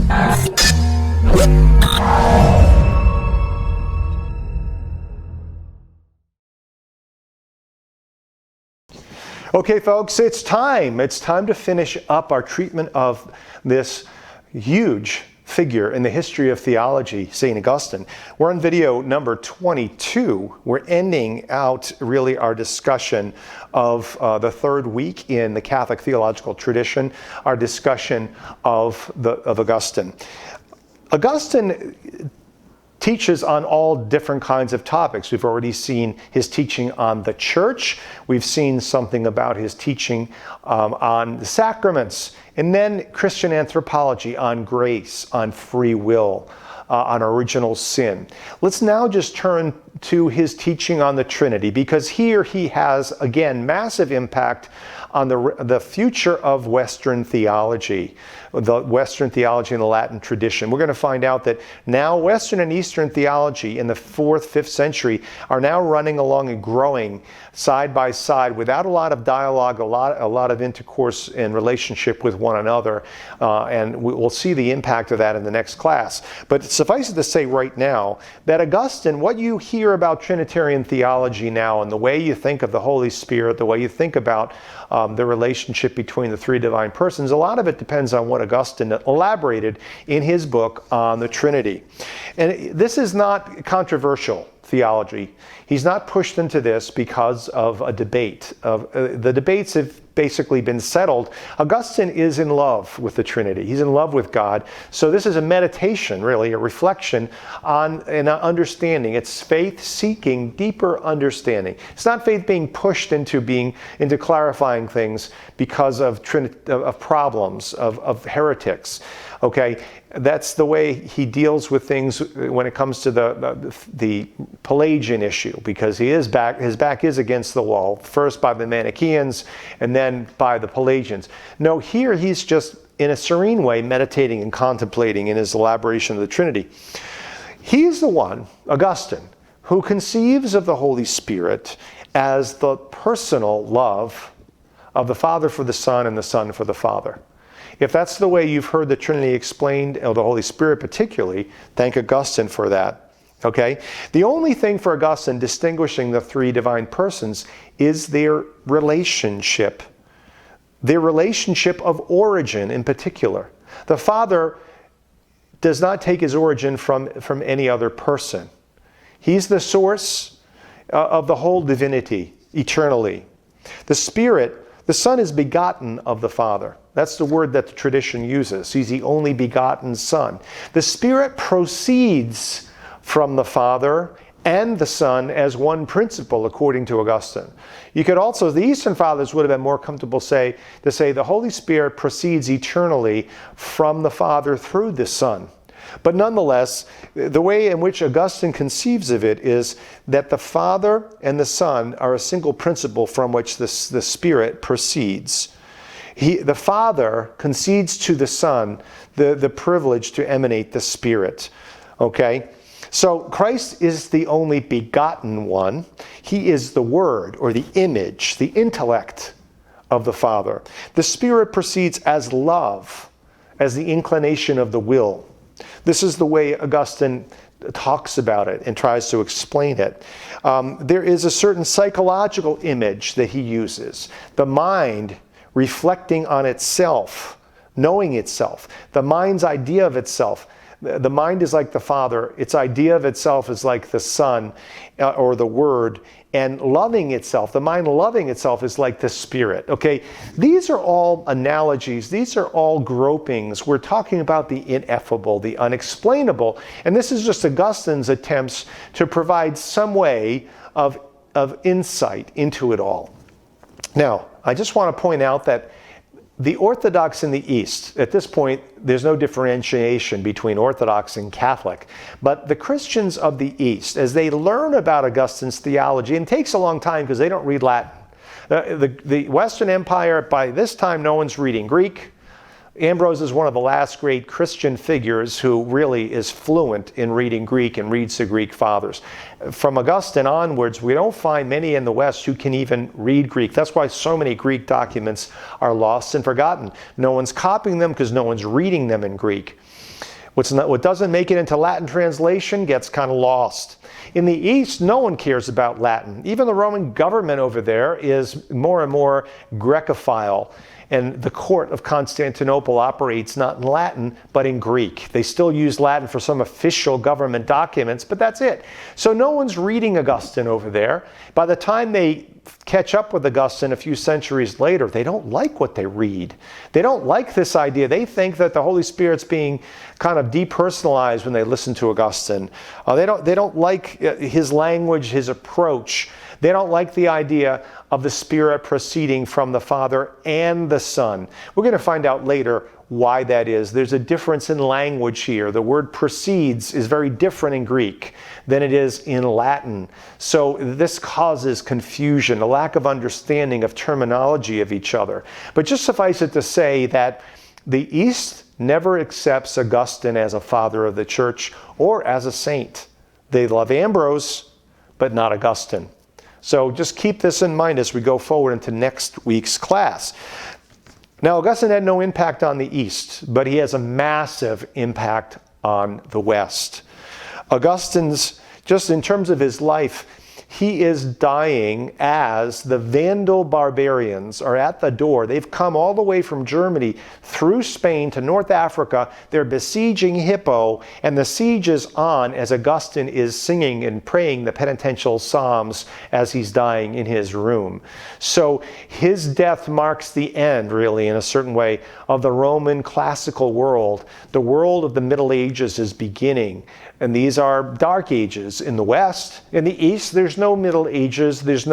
Okay, folks, it's time. It's time to finish up our treatment of this huge figure in the history of theology, St. Augustine. We're on video number 22. We're ending out really our discussion of the third week in the Catholic theological tradition, our discussion of Augustine. Augustine teaches on all different kinds of topics. We've already seen his teaching on the church. We've seen something about his teaching on the sacraments, and then Christian anthropology, on grace, on free will, on original sin. Let's now just turn to his teaching on the Trinity, because here he has, again, massive impact on the future of Western theology, the Western theology and the Latin tradition. We're going to find out that now Western and Eastern theology in the 4th, 5th century are now running along and growing side by side without a lot of dialogue, a lot of intercourse and relationship with one another. And we'll see the impact of that in the next class. But suffice it to say right now that Augustine, what you hear about Trinitarian theology now and the way you think of the Holy Spirit, the way you think about the relationship between the three divine persons, a lot of it depends on what Augustine elaborated in his book on the Trinity. And this is not controversial theology. He's not pushed into this because of a debate. The debates have basically been settled. Augustine is in love with the Trinity. He's in love with God. So this is a meditation, really, a reflection on an understanding. It's faith seeking deeper understanding. It's not faith being pushed into clarifying things because of problems, of heretics. Okay, that's the way he deals with things when it comes to the Pelagian issue, because his back is against the wall, first by the Manichaeans and then by the Pelagians. No, here he's just in a serene way meditating and contemplating in his elaboration of the Trinity. He's the one, Augustine, who conceives of the Holy Spirit as the personal love of the Father for the Son and the Son for the Father. If that's the way you've heard the Trinity explained, or the Holy Spirit particularly, thank Augustine for that. Okay? The only thing for Augustine distinguishing the three divine persons is their relationship of origin in particular. The Father does not take his origin from any other person. He's the source of the whole divinity eternally. The Spirit, the Son, is begotten of the Father. That's the word that the tradition uses. He's the only begotten Son. The Spirit proceeds from the Father and the Son as one principle, according to Augustine. You could also, the Eastern Fathers would have been more comfortable to say the Holy Spirit proceeds eternally from the Father through the Son. But nonetheless, the way in which Augustine conceives of it is that the Father and the Son are a single principle from which the Spirit proceeds. The Father concedes to the Son the privilege to emanate the Spirit. Okay? So Christ is the only begotten one. He is the Word, or the image, the intellect of the Father. The Spirit proceeds as love, as the inclination of the will. This is the way Augustine talks about it and tries to explain it. There is a certain psychological image that he uses. The mind reflecting on itself, knowing itself. The mind's idea of itself. The mind is like the Father. Its idea of itself is like the Son or the Word. And loving itself, the mind loving itself, is like the Spirit. Okay, these are all analogies. These are all gropings. We're talking about the ineffable, the unexplainable. And this is just Augustine's attempts to provide some way of insight into it all. Now, I just want to point out that the Orthodox in the East, at this point, there's no differentiation between Orthodox and Catholic. But the Christians of the East, as they learn about Augustine's theology, and it takes a long time because they don't read Latin. The Western Empire, by this time, no one's reading Greek. Ambrose is one of the last great Christian figures who really is fluent in reading Greek and reads the Greek fathers. From Augustine onwards, we don't find many in the West who can even read Greek. That's why so many Greek documents are lost and forgotten. No one's copying them because no one's reading them in Greek. What doesn't make it into Latin translation gets kind of lost. In the East, no one cares about Latin. Even the Roman government over there is more and more Grecophile. And the court of Constantinople operates not in Latin, but in Greek. They still use Latin for some official government documents, but that's it. So no one's reading Augustine over there. By the time they catch up with Augustine a few centuries later, they don't like what they read. They don't like this idea. They think that the Holy Spirit's being kind of depersonalized when they listen to Augustine. They don't like his language, his approach. They don't like the idea of the Spirit proceeding from the Father and the Son. We're going to find out later why that is. There's a difference in language here. The word proceeds is very different in Greek than it is in Latin. So this causes confusion, a lack of understanding of terminology of each other. But just suffice it to say that the East never accepts Augustine as a father of the church or as a saint. They love Ambrose, but not Augustine. So just keep this in mind as we go forward into next week's class. Now, Augustine had no impact on the East, but he has a massive impact on the West. Augustine's, just in terms of his life, he is dying as the Vandal barbarians are at the door. They've come all the way from Germany through Spain to North Africa. They're besieging Hippo, and the siege is on as Augustine is singing and praying the penitential psalms as he's dying in his room. So his death marks the end, really, in a certain way, of the Roman classical world. The world of the Middle Ages is beginning. And these are dark ages in the West. In the East, there's no Middle Ages. There's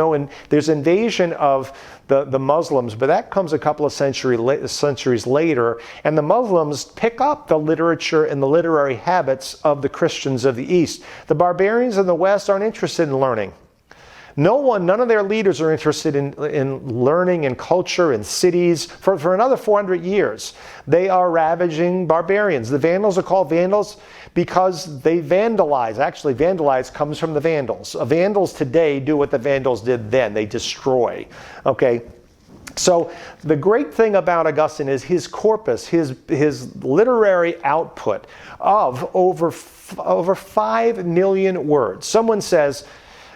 invasion of the Muslims, but that comes a couple of centuries later. And the Muslims pick up the literature and the literary habits of the Christians of the East. The barbarians in the West aren't interested in learning. None of their leaders are interested in learning and culture and cities for another 400 years. They are ravaging barbarians. The Vandals are called Vandals because they vandalize. Actually, vandalize comes from the Vandals. Vandals today do what the Vandals did then. They destroy. Okay? So the great thing about Augustine is his corpus, his literary output of over 5 million words. Someone says,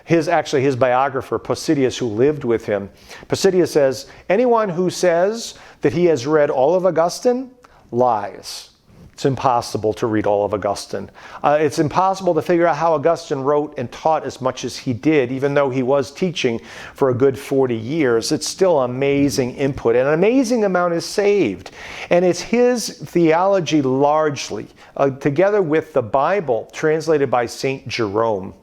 his biographer, Posidius, who lived with him, Posidius says, anyone who says that he has read all of Augustine lies. It's impossible to read all of Augustine. It's impossible to figure out how Augustine wrote and taught as much as he did, even though he was teaching for a good 40 years. It's still amazing input, and an amazing amount is saved. And it's his theology largely, together with the Bible translated by St. Jerome.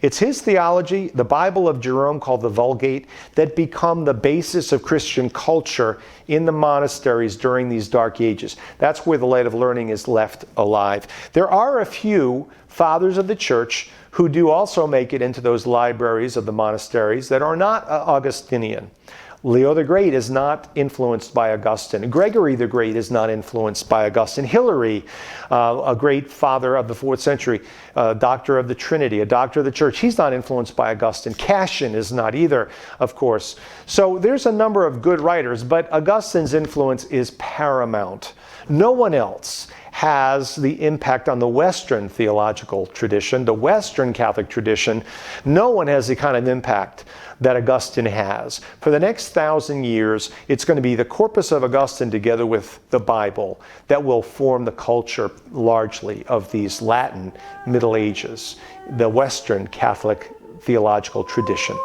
It's his theology, the Bible of Jerome called the Vulgate, that become the basis of Christian culture in the monasteries during these dark ages. That's where the light of learning is left alive. There are a few fathers of the church who do also make it into those libraries of the monasteries that are not Augustinian. Leo the Great is not influenced by Augustine. Gregory the Great is not influenced by Augustine. Hilary, a great father of the 4th century, doctor of the Trinity, a doctor of the church, he's not influenced by Augustine. Cassian is not either, of course. So there's a number of good writers, but Augustine's influence is paramount. No one else has the impact on the Western theological tradition, the Western Catholic tradition. No one has the kind of impact that Augustine has. For the next 1,000 years, it's going to be the corpus of Augustine together with the Bible that will form the culture largely of these Latin Middle Ages, the Western Catholic theological tradition.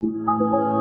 Thank you.